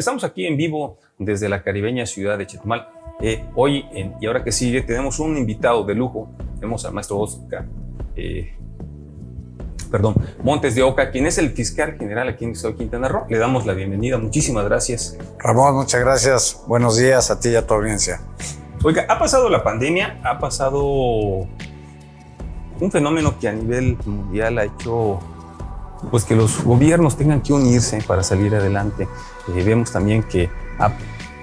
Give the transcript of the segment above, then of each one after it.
Estamos aquí en vivo desde la caribeña ciudad de Chetumal. Hoy, y ahora que sigue, tenemos un invitado de lujo. Tenemos al maestro Oscar Montes de Oca, quien es el fiscal general aquí en el estado de Quintana Roo. Le damos la bienvenida. Muchísimas gracias. Ramón, muchas gracias. Buenos días a ti y a tu audiencia. Oiga, ha pasado la pandemia, ha pasado un fenómeno que a nivel mundial ha hecho pues que los gobiernos tengan que unirse para salir adelante. Vemos también que ha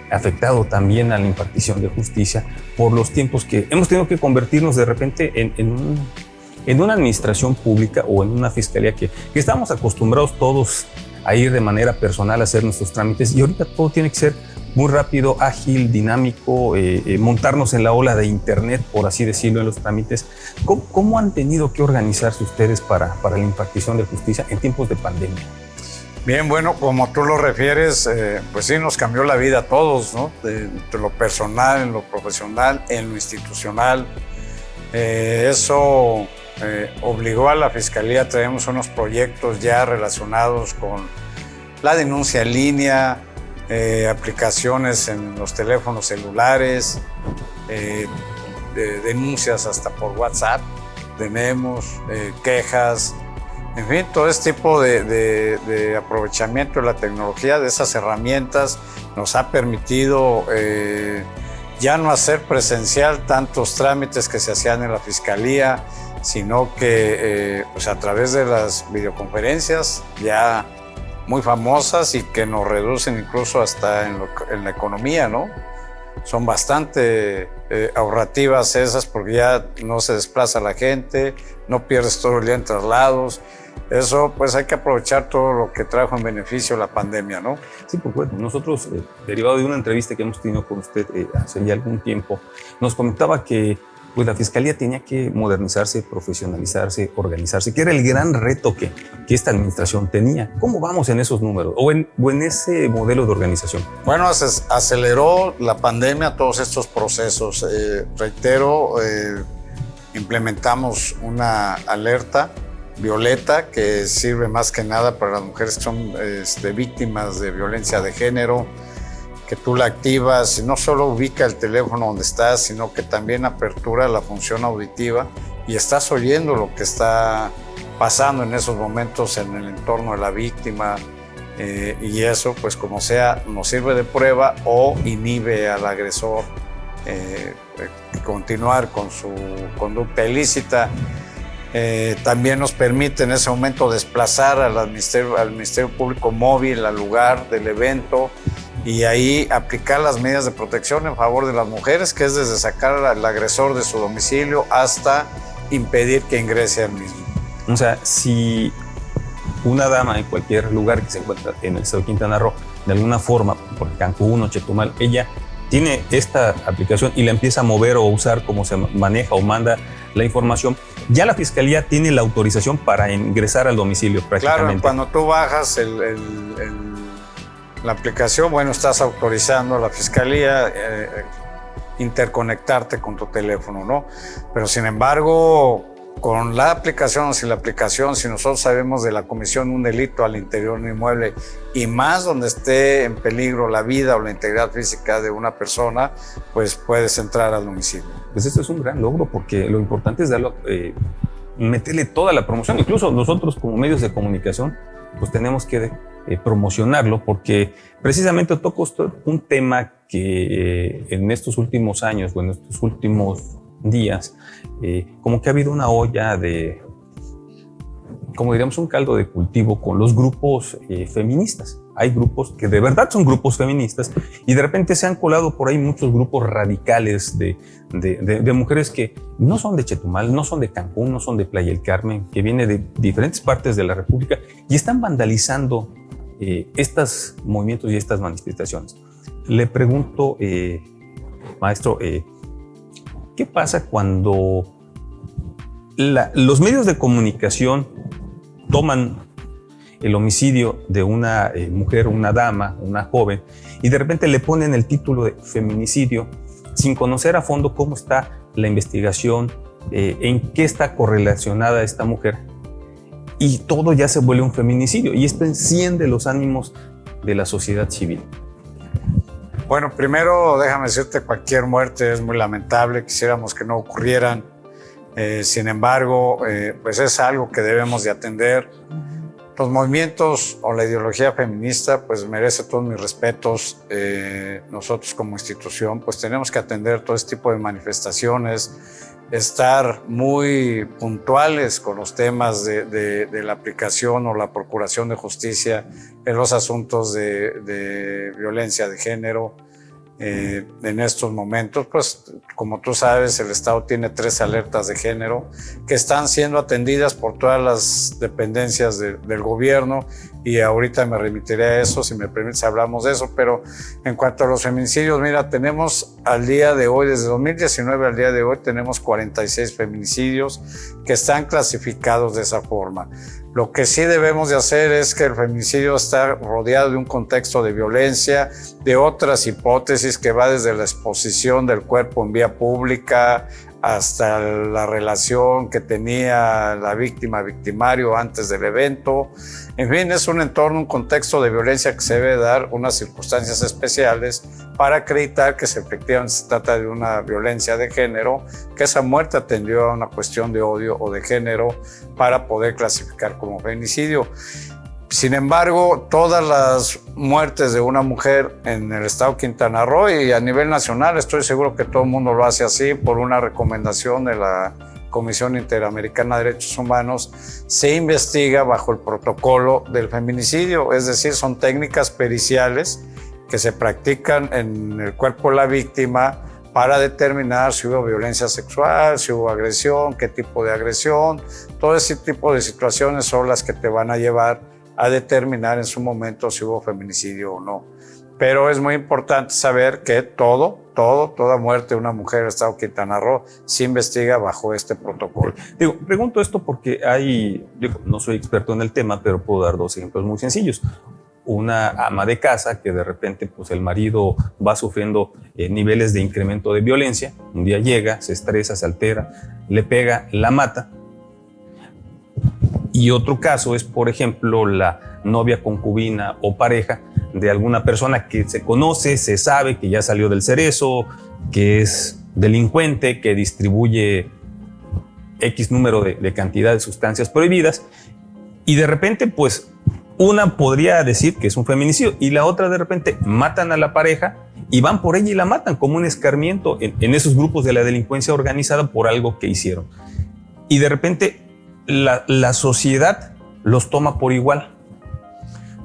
afectado también a la impartición de justicia por los tiempos que hemos tenido que convertirnos de repente en una administración pública o en una fiscalía que estamos acostumbrados todos a ir de manera personal a hacer nuestros trámites, y ahorita todo tiene que ser muy rápido, ágil, dinámico, montarnos en la ola de internet, por así decirlo, en los trámites. ¿Cómo han tenido que organizarse ustedes para la impartición de justicia en tiempos de pandemia? Bien, bueno, como tú lo refieres, pues sí nos cambió la vida a todos, ¿no? De lo personal, en lo profesional, en lo institucional. Eso obligó a la Fiscalía. Traemos unos proyectos ya relacionados con la denuncia en línea, aplicaciones en los teléfonos celulares, denuncias hasta por WhatsApp, tenemos quejas, en fin, todo este tipo de aprovechamiento de la tecnología, de esas herramientas, nos ha permitido ya no hacer presencial tantos trámites que se hacían en la Fiscalía, sino que pues a través de las videoconferencias ya muy famosas y que nos reducen incluso hasta en la economía, ¿no? Son bastante ahorrativas esas porque ya no se desplaza la gente, no pierdes todo el día en traslados. Eso, pues hay que aprovechar todo lo que trajo en beneficio la pandemia, ¿no? Sí, por supuesto. Nosotros, derivado de una entrevista que hemos tenido con usted hace ya algún tiempo, nos comentaba que pues la Fiscalía tenía que modernizarse, profesionalizarse, organizarse, que era el gran reto que esta administración tenía. ¿Cómo vamos en esos números o en ese modelo de organización? Bueno, aceleró la pandemia todos estos procesos. Reitero, implementamos una alerta violeta que sirve más que nada para las mujeres que son víctimas de violencia de género, que tú la activas y no solo ubica el teléfono donde estás, sino que también apertura la función auditiva y estás oyendo lo que está pasando en esos momentos en el entorno de la víctima, y eso, pues como sea, nos sirve de prueba o inhibe al agresor continuar con su conducta ilícita. También nos permite en ese momento desplazar al Ministerio Público móvil al lugar del evento y ahí aplicar las medidas de protección en favor de las mujeres, que es desde sacar al agresor de su domicilio hasta impedir que ingrese al mismo. O sea, si una dama en cualquier lugar que se encuentra en el estado de Quintana Roo, de alguna forma, por Cancún o Chetumal, ella tiene esta aplicación y la empieza a mover o usar como se maneja o manda la información, ya la Fiscalía tiene la autorización para ingresar al domicilio prácticamente. Claro, cuando tú bajas la aplicación, bueno, estás autorizando a la Fiscalía interconectarte con tu teléfono, ¿no? Pero sin embargo, con la aplicación o sin la aplicación, si nosotros sabemos de la comisión de un delito al interior de un inmueble y más donde esté en peligro la vida o la integridad física de una persona, pues puedes entrar al domicilio. Pues esto es un gran logro porque lo importante es darlo, meterle toda la promoción. Incluso nosotros como medios de comunicación pues tenemos que promocionarlo porque precisamente toca un tema que en estos últimos años o en estos últimos días como que ha habido una olla de, como diríamos, un caldo de cultivo con los grupos feministas. Hay grupos que de verdad son grupos feministas y de repente se han colado por ahí muchos grupos radicales de mujeres que no son de Chetumal, no son de Cancún, no son de Playa del Carmen, que vienen de diferentes partes de la República y están vandalizando estos movimientos y estas manifestaciones. Le pregunto, maestro, ¿qué pasa cuando los medios de comunicación toman el homicidio de una mujer, una dama, una joven, y de repente le ponen el título de feminicidio sin conocer a fondo cómo está la investigación, en qué está correlacionada esta mujer? Y todo ya se vuelve un feminicidio y esto enciende los ánimos de la sociedad civil. Bueno, primero déjame decirte, cualquier muerte es muy lamentable, quisiéramos que no ocurrieran. Sin embargo, pues es algo que debemos de atender. Los movimientos o la ideología feminista pues merece todos mis respetos. Nosotros como institución pues tenemos que atender todo este tipo de manifestaciones, estar muy puntuales con los temas de la aplicación o la procuración de justicia en los asuntos de violencia de género. En estos momentos, pues como tú sabes, el Estado tiene 3 alertas de género que están siendo atendidas por todas las dependencias del gobierno, y ahorita me remitiré a eso, si me permites hablamos de eso. Pero en cuanto a los feminicidios, mira, tenemos al día de hoy, desde 2019 al día de hoy, tenemos 46 feminicidios que están clasificados de esa forma. Lo que sí debemos de hacer es que el feminicidio está rodeado de un contexto de violencia, de otras hipótesis que va desde la exposición del cuerpo en vía pública hasta la relación que tenía la víctima-victimario antes del evento. En fin, es un entorno, un contexto de violencia que se debe dar unas circunstancias especiales para acreditar que efectivamente se trata de una violencia de género, que esa muerte atendió a una cuestión de odio o de género para poder clasificar como feminicidio. Sin embargo, todas las muertes de una mujer en el estado de Quintana Roo y a nivel nacional, estoy seguro que todo el mundo lo hace así por una recomendación de la Comisión Interamericana de Derechos Humanos, se investiga bajo el protocolo del feminicidio, es decir, son técnicas periciales que se practican en el cuerpo de la víctima para determinar si hubo violencia sexual, si hubo agresión, qué tipo de agresión. Todo ese tipo de situaciones son las que te van a llevar a determinar en su momento si hubo feminicidio o no. Pero es muy importante saber que toda muerte de una mujer en el estado de Quintana Roo se investiga bajo este protocolo. Pregunto esto porque no soy experto en el tema, pero puedo dar 2 ejemplos muy sencillos. Una ama de casa que de repente pues el marido va sufriendo niveles de incremento de violencia, un día llega, se estresa, se altera, le pega, la mata. Y otro caso es, por ejemplo, la novia, concubina o pareja de alguna persona que se conoce, se sabe que ya salió del cerezo, que es delincuente, que distribuye X número de cantidad de sustancias prohibidas, y de repente pues una podría decir que es un feminicidio y la otra de repente matan a la pareja y van por ella y la matan como un escarmiento en esos grupos de la delincuencia organizada por algo que hicieron. Y de repente la sociedad los toma por igual.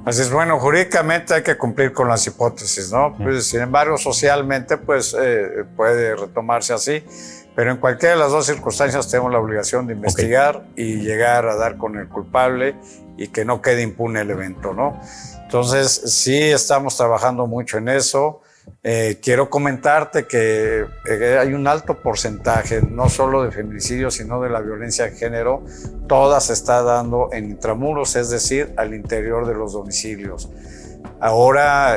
Así es, bueno, jurídicamente hay que cumplir con las hipótesis, ¿no? Pues, sin embargo, socialmente pues puede retomarse así, pero en cualquiera de las 2 circunstancias tenemos la obligación de investigar y llegar a dar con el culpable y que no quede impune el evento, ¿no? Entonces, sí estamos trabajando mucho en eso. Quiero comentarte que hay un alto porcentaje, no solo de feminicidios, sino de la violencia de género. Toda se está dando en intramuros, es decir, al interior de los domicilios. Ahora,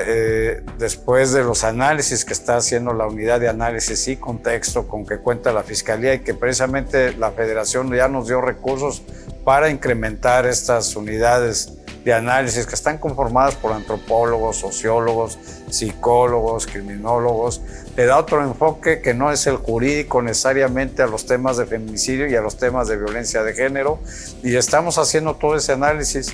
después de los análisis que está haciendo la unidad de análisis y contexto con que cuenta la Fiscalía y que precisamente la Federación ya nos dio recursos para incrementar estas unidades de análisis que están conformadas por antropólogos, sociólogos, psicólogos, criminólogos, le da otro enfoque que no es el jurídico necesariamente a los temas de feminicidio y a los temas de violencia de género, y estamos haciendo todo ese análisis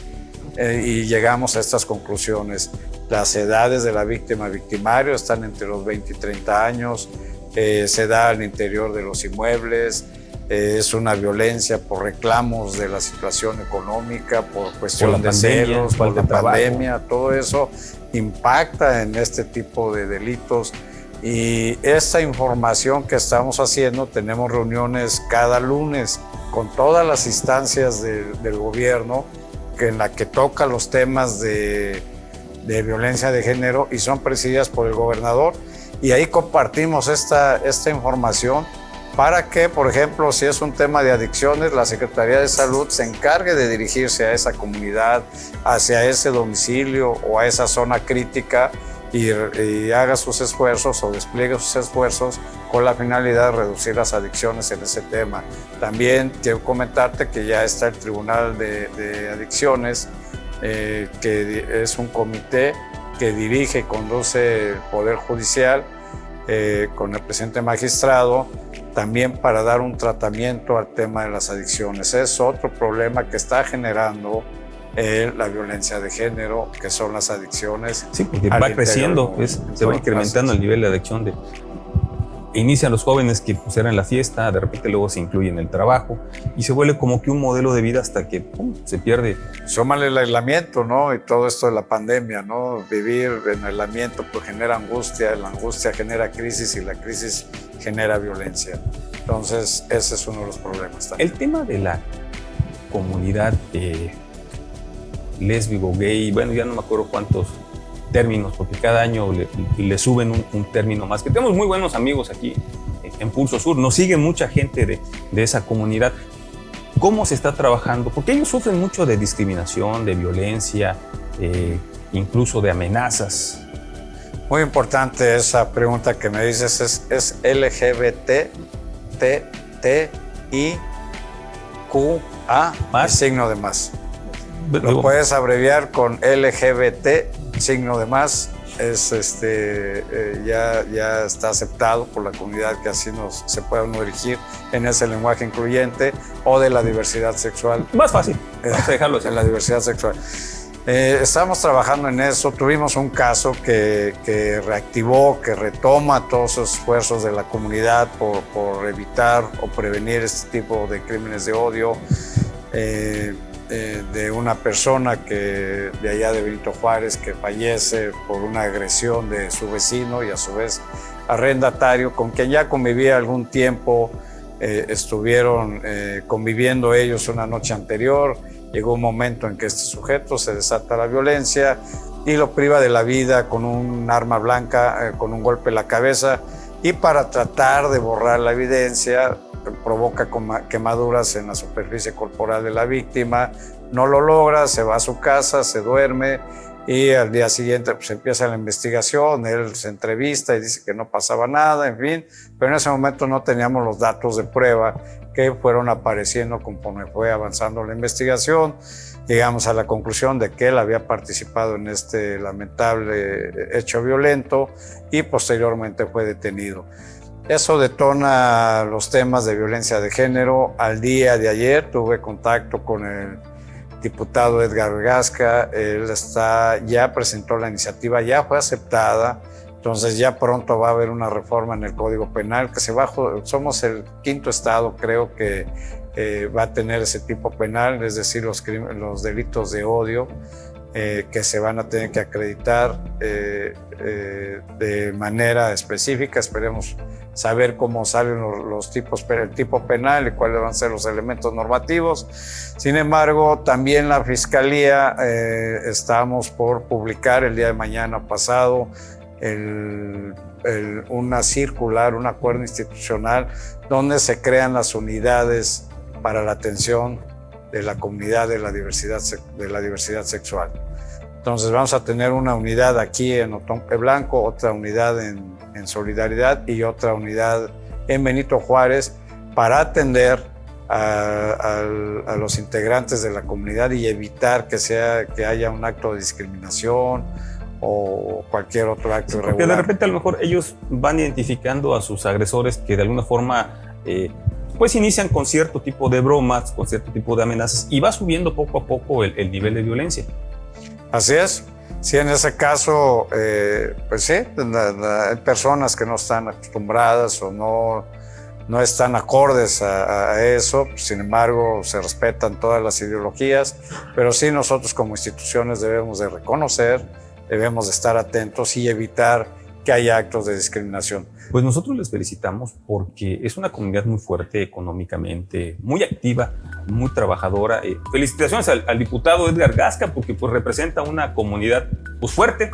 y llegamos a estas conclusiones. Las edades de la víctima y victimario están entre los 20 y 30 años, se da al interior de los inmuebles, es una violencia por reclamos de la situación económica, por cuestión de celos, por la pandemia, todo eso impacta en este tipo de delitos. Y esta información que estamos haciendo, tenemos reuniones cada lunes con todas las instancias del gobierno en la que toca los temas de violencia de género y son presididas por el gobernador, y ahí compartimos esta información para que, por ejemplo, si es un tema de adicciones, la Secretaría de Salud se encargue de dirigirse a esa comunidad, hacia ese domicilio o a esa zona crítica y haga sus esfuerzos o despliegue sus esfuerzos con la finalidad de reducir las adicciones en ese tema. También quiero comentarte que ya está el Tribunal de Adicciones, que es un comité que dirige y conduce el Poder Judicial con el presidente magistrado, también para dar un tratamiento al tema de las adicciones. Es otro problema que está generando la violencia de género, que son las adicciones. Sí, porque va creciendo, se va incrementando el nivel de adicción. Inician los jóvenes que pues, eran en la fiesta, de repente luego se incluye en el trabajo y se vuelve como que un modelo de vida hasta que se pierde. Súmale el aislamiento, ¿no? Y todo esto de la pandemia, ¿no? Vivir en aislamiento pues genera angustia, la angustia genera crisis y la crisis genera violencia. Entonces, ese es uno de los problemas también. El tema de la comunidad lésbico, gay, bueno, ya no me acuerdo cuántos términos, porque cada año le suben un término más, que tenemos muy buenos amigos aquí en Pulso Sur, nos sigue mucha gente de esa comunidad. ¿Cómo se está trabajando? Porque ellos sufren mucho de discriminación, de violencia, incluso de amenazas. Muy importante esa pregunta que me dices, es LGBT, TIQA, ¿Más? signo de más. Lo puedes abreviar con LGBT, signo de más, ya está aceptado por la comunidad que así se pueda uno dirigir en ese lenguaje incluyente, o de la diversidad sexual. Más fácil, vamos a dejarlo así. En la diversidad sexual. Estamos trabajando en eso. Tuvimos un caso que reactivó, que retoma todos esos esfuerzos de la comunidad por evitar o prevenir este tipo de crímenes de odio. De una persona de allá de Benito Juárez que fallece por una agresión de su vecino y a su vez arrendatario, con quien ya convivía algún tiempo, estuvieron conviviendo ellos una noche anterior. Llegó un momento en que este sujeto se desata la violencia y lo priva de la vida con un arma blanca, con un golpe en la cabeza, y para tratar de borrar la evidencia provoca quemaduras en la superficie corporal de la víctima. No lo logra, se va a su casa, se duerme y al día siguiente pues empieza la investigación. Él se entrevista y dice que no pasaba nada, en fin, pero en ese momento no teníamos los datos de prueba que fueron apareciendo conforme fue avanzando la investigación. Llegamos a la conclusión de que él había participado en este lamentable hecho violento y posteriormente fue detenido. Eso detona los temas de violencia de género. Al día de ayer tuve contacto con el diputado Edgar Gasca. Él ya presentó la iniciativa, ya fue aceptada. Entonces ya pronto va a haber una reforma en el Código Penal que somos el quinto estado, creo, que va a tener ese tipo penal, es decir, los delitos de odio que se van a tener que acreditar de manera específica. Esperemos saber cómo salen el tipo penal y cuáles van a ser los elementos normativos. Sin embargo, también la Fiscalía estamos por publicar el día de mañana pasado una circular, un acuerdo institucional donde se crean las unidades para la atención de la comunidad de la diversidad sexual. Entonces vamos a tener una unidad aquí en Otompe Blanco, otra unidad en Solidaridad y otra unidad en Benito Juárez para atender a los integrantes de la comunidad y evitar que haya un acto de discriminación o cualquier otro acto irregular. Porque de repente a lo mejor ellos van identificando a sus agresores que de alguna forma pues inician con cierto tipo de bromas, con cierto tipo de amenazas y va subiendo poco a poco el nivel de violencia. Así es. Sí, en ese caso, pues sí, hay personas que no están acostumbradas o no están acordes a eso. Sin embargo, se respetan todas las ideologías, pero sí nosotros como instituciones debemos de reconocer, debemos de estar atentos y evitar que haya actos de discriminación. Pues nosotros les felicitamos porque es una comunidad muy fuerte económicamente, muy activa, muy trabajadora. Felicitaciones al diputado Edgar Gasca porque pues representa una comunidad pues fuerte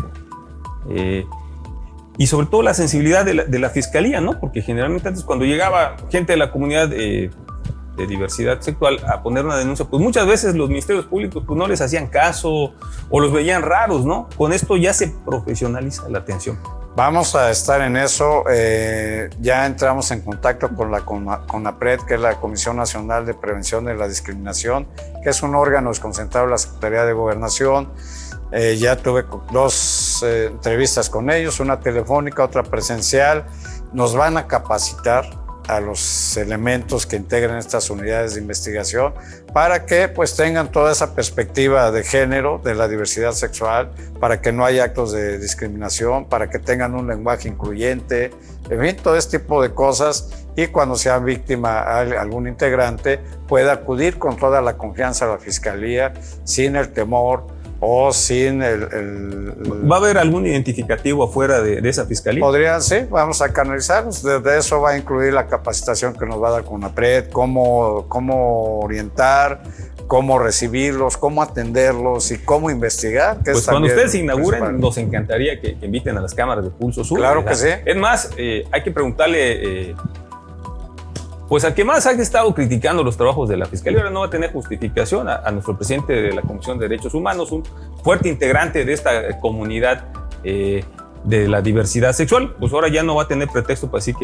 y sobre todo la sensibilidad de la Fiscalía, ¿no? Porque generalmente antes cuando llegaba gente de la comunidad de diversidad sexual a poner una denuncia, pues muchas veces los ministerios públicos pues no les hacían caso o los veían raros, ¿no? Con esto ya se profesionaliza la atención. Vamos a estar en eso. Ya entramos en contacto con la CONAPRED, que es la Comisión Nacional de Prevención de la Discriminación, que es un órgano desconcentrado de la Secretaría de Gobernación. Ya tuve dos dos entrevistas con ellos, una telefónica, otra presencial. Nos van a capacitar a los elementos que integran estas unidades de investigación para que pues tengan toda esa perspectiva de género, de la diversidad sexual, para que no haya actos de discriminación, para que tengan un lenguaje incluyente, en fin, todo este tipo de cosas, y cuando sea víctima algún integrante pueda acudir con toda la confianza a la Fiscalía, sin el temor o sin ¿Va a haber algún identificativo afuera de esa fiscalía? Podrían, sí, vamos a canalizarlos. De eso va a incluir la capacitación que nos va a dar CONAPRED, cómo orientar, cómo recibirlos, cómo atenderlos y cómo investigar. Que pues es cuando ustedes se principal. inauguren, nos encantaría que inviten a las cámaras de Pulso Sur. Claro que sí. Es más, hay que preguntarle... pues al que más ha estado criticando los trabajos de la Fiscalía, ahora no va a tener justificación, a nuestro presidente de la Comisión de Derechos Humanos, un fuerte integrante de esta comunidad de la diversidad sexual, pues ahora ya no va a tener pretexto para decir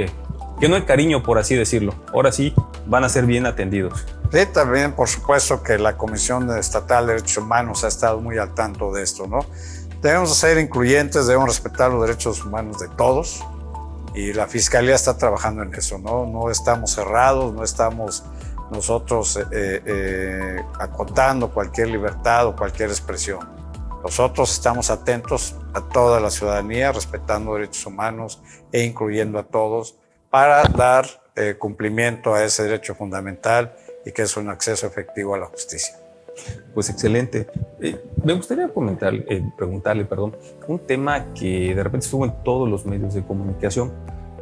que no hay cariño, por así decirlo. Ahora sí van a ser bien atendidos. Sí, también por supuesto que la Comisión Estatal de Derechos Humanos ha estado muy al tanto de esto, ¿no? Debemos ser incluyentes, debemos respetar los derechos humanos de todos. Y la Fiscalía está trabajando en eso, ¿no? No estamos cerrados, no estamos nosotros acotando cualquier libertad o cualquier expresión. Nosotros estamos atentos a toda la ciudadanía, respetando derechos humanos e incluyendo a todos para dar cumplimiento a ese derecho fundamental y que es un acceso efectivo a la justicia. Pues excelente. Me gustaría preguntarle, un tema que de repente estuvo en todos los medios de comunicación,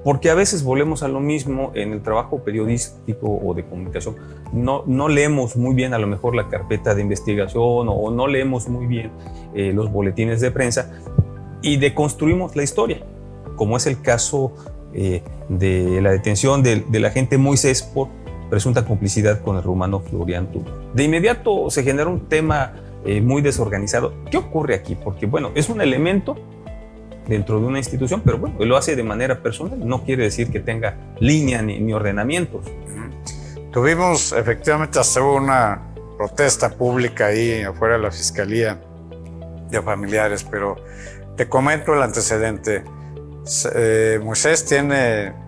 porque a veces volvemos a lo mismo en el trabajo periodístico o de comunicación. No leemos muy bien a lo mejor la carpeta de investigación o no leemos muy bien los boletines de prensa y deconstruimos la historia, como es el caso de la detención del agente Moisés por presunta complicidad con el rumano Florian Tudor. De inmediato se genera un tema muy desorganizado. ¿Qué ocurre aquí? Porque, bueno, es un elemento dentro de una institución, pero bueno, lo hace de manera personal. No quiere decir que tenga línea ni ordenamientos. Tuvimos, efectivamente, hasta una protesta pública ahí afuera de la Fiscalía de familiares, pero te comento el antecedente. Moisés tiene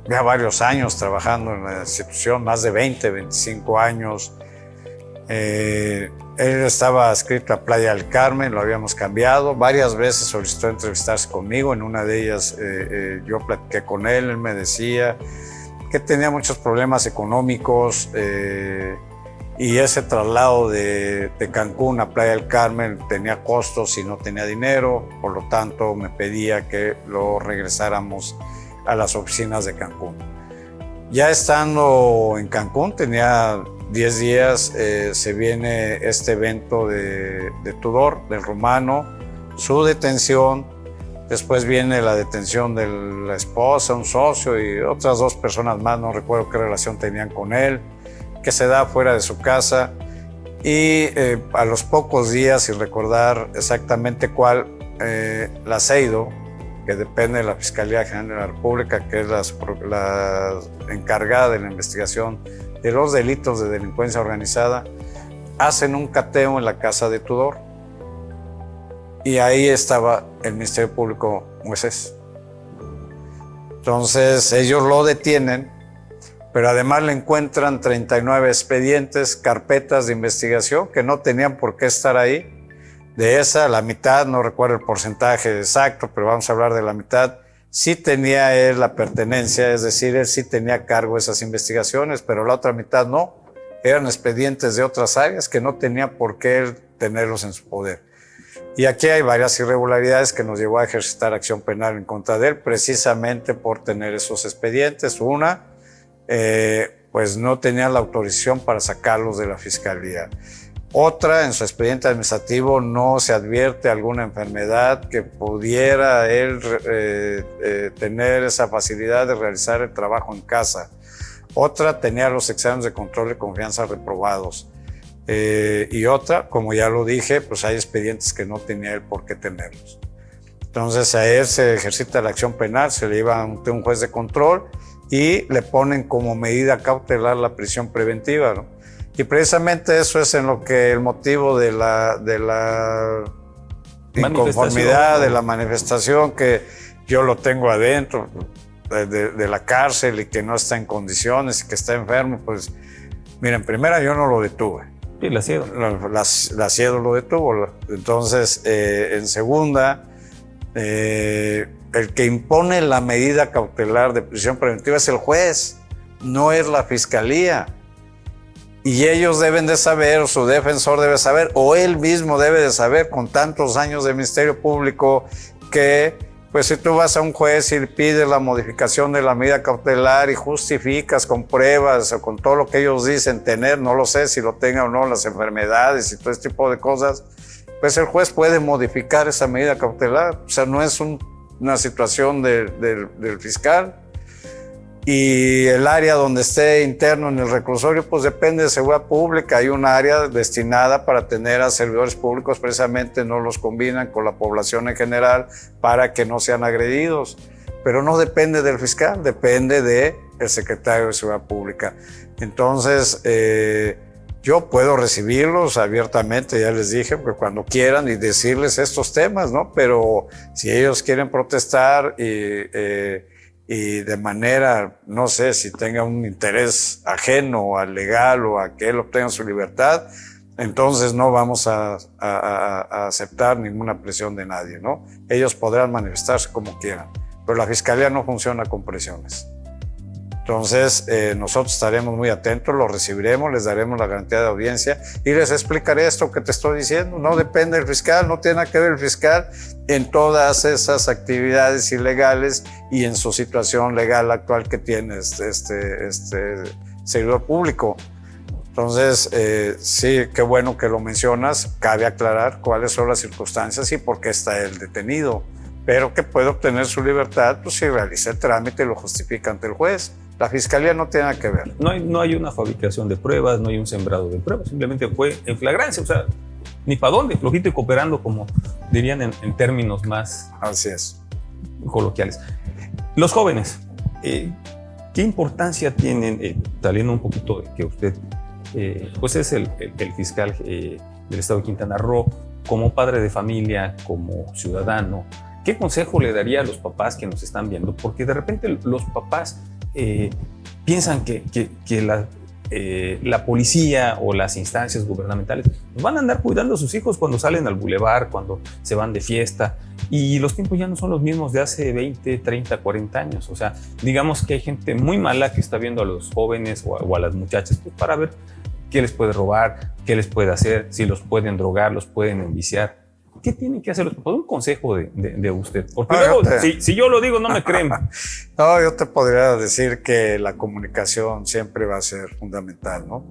ya varios años trabajando en la institución, más de 25 años. Él estaba adscrito a Playa del Carmen, lo habíamos cambiado. Varias veces solicitó entrevistarse conmigo. En una de ellas yo platiqué con él. Él me decía que tenía muchos problemas económicos y ese traslado de Cancún a Playa del Carmen tenía costos y no tenía dinero. Por lo tanto, me pedía que lo regresáramos a las oficinas de Cancún. Ya estando en Cancún, tenía 10 días, se viene este evento de Tudor, del rumano, su detención, después viene la detención de la esposa, un socio y otras 2 personas más, no recuerdo qué relación tenían con él, que se da fuera de su casa y a los pocos días, sin recordar exactamente cuál, la CEIDO, que depende de la Fiscalía General de la República, que es la encargada de la investigación de los delitos de delincuencia organizada, hacen un cateo en la casa de Tudor. Y ahí estaba el Ministerio Público Moisés. Entonces ellos lo detienen, pero además le encuentran 39 expedientes, carpetas de investigación que no tenían por qué estar ahí. De esa, la mitad, no recuerdo el porcentaje exacto, pero vamos a hablar de la mitad, sí tenía él la pertenencia, es decir, él sí tenía cargo de esas investigaciones, pero la otra mitad no. Eran expedientes de otras áreas que no tenía por qué él tenerlos en su poder. Y aquí hay varias irregularidades que nos llevó a ejercitar acción penal en contra de él, precisamente por tener esos expedientes. Una, pues no tenía la autorización para sacarlos de la Fiscalía. Otra, en su expediente administrativo no se advierte alguna enfermedad que pudiera él tener esa facilidad de realizar el trabajo en casa. Otra, tenía los exámenes de control de confianza reprobados. Y otra, como ya lo dije, pues hay expedientes que no tenía él por qué tenerlos. Entonces a él se ejercita la acción penal, se le lleva ante un juez de control y le ponen como medida cautelar la prisión preventiva, ¿no? Y precisamente eso es en lo que el motivo de la inconformidad de la manifestación, que yo lo tengo adentro de la cárcel y que no está en condiciones y que está enfermo, pues mira, en primera yo no lo detuve. Sí, la CIEDO. La CIEDO lo detuvo. Entonces, en segunda, el que impone la medida cautelar de prisión preventiva es el juez, no es la fiscalía. Y ellos deben de saber, o su defensor debe saber, o él mismo debe de saber, con tantos años de Ministerio Público, que pues si tú vas a un juez y pides la modificación de la medida cautelar y justificas con pruebas o con todo lo que ellos dicen tener, no lo sé si lo tengan o no, las enfermedades y todo este tipo de cosas, pues el juez puede modificar esa medida cautelar. O sea, no es una situación del fiscal. Y el área donde esté interno en el reclusorio, pues depende de seguridad pública. Hay un área destinada para tener a servidores públicos, precisamente no los combinan con la población en general para que no sean agredidos. Pero no depende del fiscal, depende del secretario de Seguridad Pública. Entonces, yo puedo recibirlos abiertamente, ya les dije, porque cuando quieran y decirles estos temas, ¿no? Pero si ellos quieren protestar y de manera, no sé, si tenga un interés ajeno al legal o a que él obtenga su libertad, entonces no vamos a aceptar ninguna presión de nadie, ¿no? Ellos podrán manifestarse como quieran, pero la fiscalía no funciona con presiones. Entonces, nosotros estaremos muy atentos, los recibiremos, les daremos la garantía de audiencia y les explicaré esto que te estoy diciendo. No depende del fiscal, no tiene nada que ver el fiscal en todas esas actividades ilegales y en su situación legal actual que tiene este servidor público. Entonces, sí, qué bueno que lo mencionas. Cabe aclarar cuáles son las circunstancias y por qué está él detenido, pero que puede obtener su libertad pues, si realiza el trámite y lo justifica ante el juez. La fiscalía no tiene nada que ver. No hay una fabricación de pruebas, no hay un sembrado de pruebas, simplemente fue en flagrancia, o sea, ni para dónde, flojito y cooperando, como dirían en términos más Así es. coloquiales. Los jóvenes, ¿qué importancia tienen, saliendo un poquito de que usted pues es el fiscal del estado de Quintana Roo, como padre de familia, como ciudadano? ¿Qué consejo le daría a los papás que nos están viendo? Porque de repente los papás piensan que la policía o las instancias gubernamentales van a andar cuidando a sus hijos cuando salen al bulevar, cuando se van de fiesta, y los tiempos ya no son los mismos de hace 20, 30, 40 años. O sea, digamos que hay gente muy mala que está viendo a los jóvenes o a las muchachas pues, para ver qué les puede robar, qué les puede hacer, si los pueden drogar, los pueden enviciar. ¿Qué tienen que hacer los papás? Un consejo de usted. Porque luego, si yo lo digo, no me creen. No, yo te podría decir que la comunicación siempre va a ser fundamental, ¿no?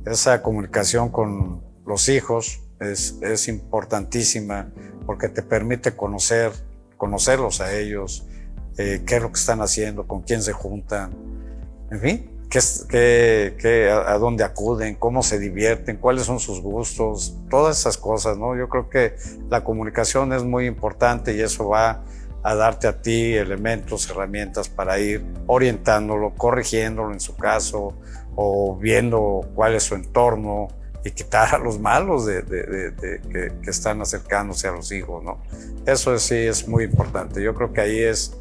Esa comunicación con los hijos es importantísima porque te permite conocerlos a ellos, qué es lo que están haciendo, con quién se juntan, en fin. A dónde acuden, cómo se divierten, cuáles son sus gustos, todas esas cosas, ¿no? Yo creo que la comunicación es muy importante y eso va a darte a ti elementos, herramientas para ir orientándolo, corrigiéndolo en su caso, o viendo cuál es su entorno y quitar a los malos que están acercándose a los hijos, ¿no? Eso sí es muy importante. Yo creo que ahí es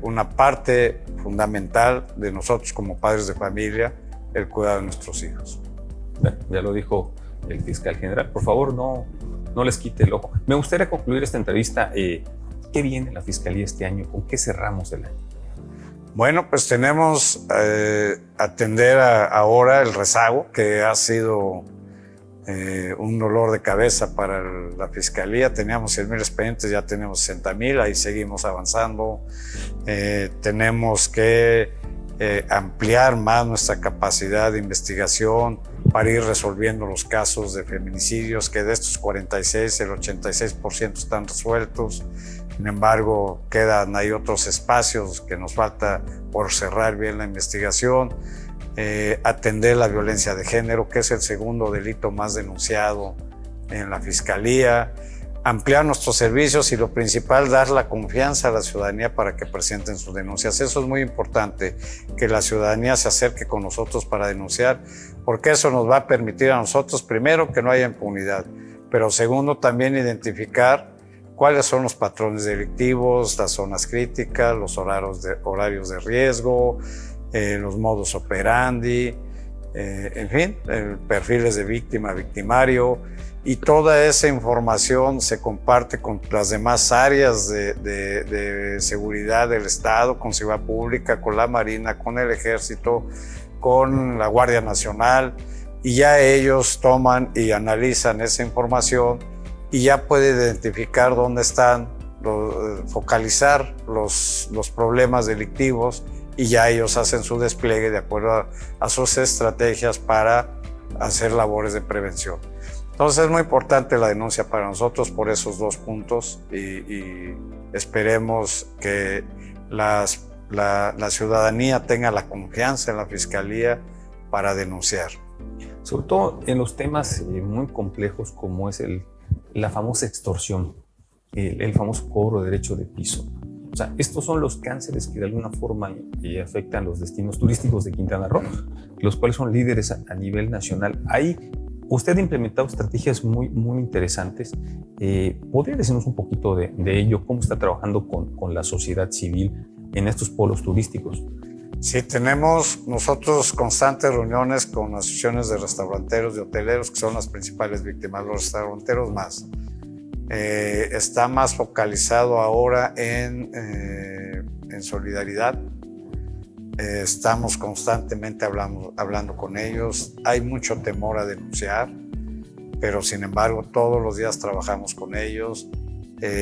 una parte fundamental de nosotros como padres de familia, el cuidado de nuestros hijos. Ya lo dijo el fiscal general, por favor no les quite el ojo. Me gustaría concluir esta entrevista. ¿Qué viene la fiscalía este año? ¿Con qué cerramos el año? Bueno, pues tenemos atender ahora el rezago, que ha sido un dolor de cabeza para la fiscalía. Teníamos 100,000 expedientes, ya tenemos 60,000, ahí seguimos avanzando. Tenemos que ampliar más nuestra capacidad de investigación para ir resolviendo los casos de feminicidios, que de estos 46, el 86% están resueltos. Sin embargo, quedan ahí otros espacios que nos falta por cerrar bien la investigación. Atender la violencia de género, que es el segundo delito más denunciado en la Fiscalía, ampliar nuestros servicios y lo principal, dar la confianza a la ciudadanía para que presenten sus denuncias. Eso es muy importante, que la ciudadanía se acerque con nosotros para denunciar, porque eso nos va a permitir a nosotros, primero, que no haya impunidad, pero segundo, también identificar cuáles son los patrones delictivos, las zonas críticas, los horarios de riesgo, los modus operandi, en fin, perfiles de víctima, victimario, y toda esa información se comparte con las demás áreas de seguridad del Estado, con Seguridad Pública, con la Marina, con el Ejército, con la Guardia Nacional, y ya ellos toman y analizan esa información y ya puede identificar dónde están, focalizar los problemas delictivos, y ya ellos hacen su despliegue de acuerdo a sus estrategias para hacer labores de prevención. Entonces es muy importante la denuncia para nosotros por esos dos puntos, y esperemos que la ciudadanía tenga la confianza en la Fiscalía para denunciar. Sobre todo en los temas muy complejos como es la famosa extorsión, el famoso cobro de derecho de piso. O sea, estos son los cánceres que de alguna forma afectan los destinos turísticos de Quintana Roo, los cuales son líderes a nivel nacional. Ahí usted ha implementado estrategias muy interesantes. ¿Podría decirnos un poquito de ello? ¿Cómo está trabajando con la sociedad civil en estos polos turísticos? Sí, tenemos nosotros constantes reuniones con asociaciones de restauranteros y hoteleros, que son las principales víctimas, los restauranteros más. Está más focalizado ahora en solidaridad. Estamos constantemente hablando con ellos. Hay mucho temor a denunciar, pero sin embargo todos los días trabajamos con ellos.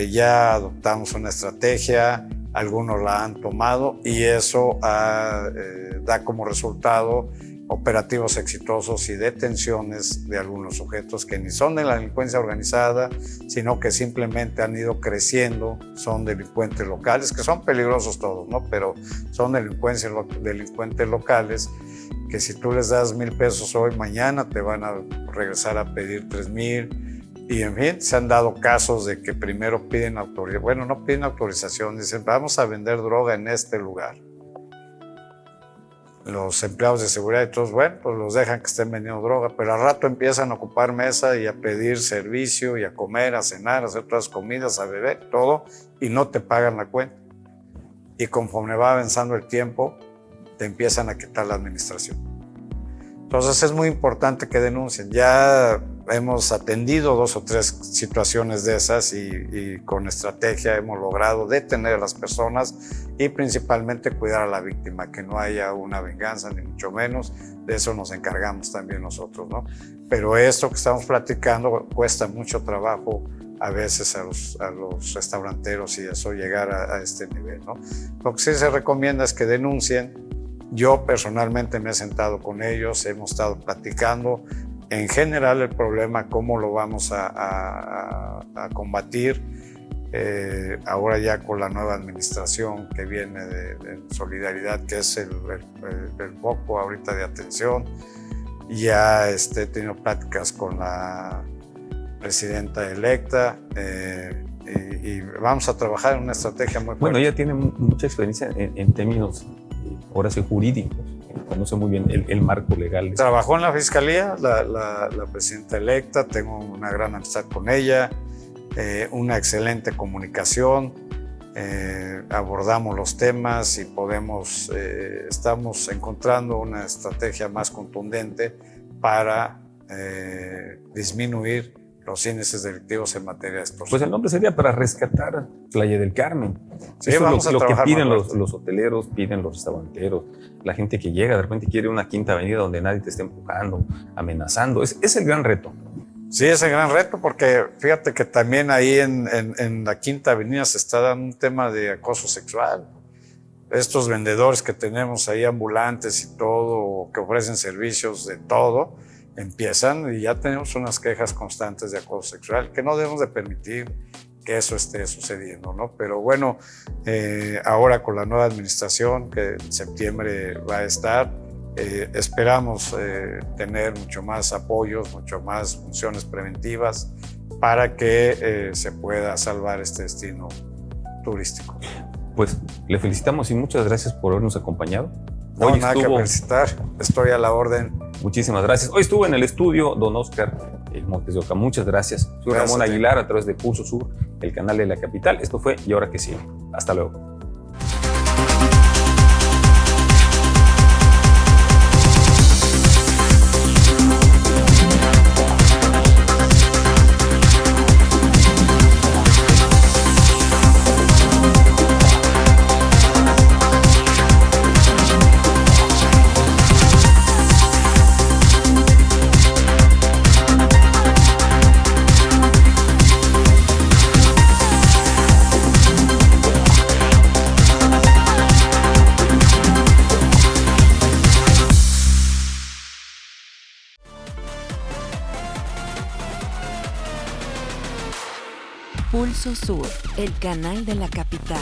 Ya adoptamos una estrategia, algunos la han tomado, y eso da como resultado operativos exitosos y detenciones de algunos sujetos que ni son de la delincuencia organizada, sino que simplemente han ido creciendo, son delincuentes locales, que son peligrosos todos, ¿no? Pero son delincuentes locales que si tú les das 1,000 pesos hoy, mañana te van a regresar a pedir 3,000. Y en fin, se han dado casos de que primero piden autorización, bueno, no piden autorización, dicen vamos a vender droga en este lugar. Los empleados de seguridad y todos, bueno, pues los dejan que estén vendiendo droga, pero al rato empiezan a ocupar mesa y a pedir servicio y a comer, a cenar, a hacer otras comidas, a beber, todo, y no te pagan la cuenta. Y conforme va avanzando el tiempo, te empiezan a quitar la administración. Entonces es muy importante que denuncien. Ya hemos atendido 2 o 3 situaciones de esas, y con estrategia hemos logrado detener a las personas y principalmente cuidar a la víctima, que no haya una venganza ni mucho menos. De eso nos encargamos también nosotros, ¿no? Pero esto que estamos platicando cuesta mucho trabajo a veces a los restauranteros, y eso llegar a este nivel, ¿no? Lo que sí se recomienda es que denuncien. Yo personalmente me he sentado con ellos, hemos estado platicando en general el problema, cómo lo vamos a combatir. Ahora ya con la nueva administración que viene de Solidaridad, que es el foco ahorita de atención. Ya he tenido pláticas con la presidenta electa, y vamos a trabajar en una estrategia muy fuerte. Bueno, ella tiene mucha experiencia en términos ahora sí jurídicos, conoce muy bien el marco legal. Trabajó en la Fiscalía, la presidenta electa, tengo una gran amistad con ella, una excelente comunicación, abordamos los temas y estamos encontrando una estrategia más contundente para disminuir los índices delictivos en materia de extorsión. Pues el nombre sería para rescatar Playa del Carmen. Sí, eso vamos es lo que piden los hoteleros, piden los restauranteros, la gente que llega de repente quiere una quinta avenida donde nadie te esté empujando, amenazando. Es el gran reto. Sí, es el gran reto, porque fíjate que también ahí en la quinta avenida se está dando un tema de acoso sexual. Estos vendedores que tenemos ahí, ambulantes y todo, que ofrecen servicios de todo, empiezan, y ya tenemos unas quejas constantes de acoso sexual, que no debemos de permitir que eso esté sucediendo, ¿no? Pero bueno, ahora con la nueva administración, que en septiembre va a estar, esperamos tener mucho más apoyos, mucho más funciones preventivas para que se pueda salvar este destino turístico. Pues le felicitamos y muchas gracias por habernos acompañado. No, nada que felicitar, estoy a la orden. Muchísimas gracias. Hoy estuvo en el estudio don Óscar Montes de Oca. Muchas gracias. Soy Gracias Ramón a ti. Aguilar, a través de Pulso Sur, el canal de la capital. Esto fue Y Ahora Que Sigue. Hasta luego. Pulso Sur, el canal de la capital.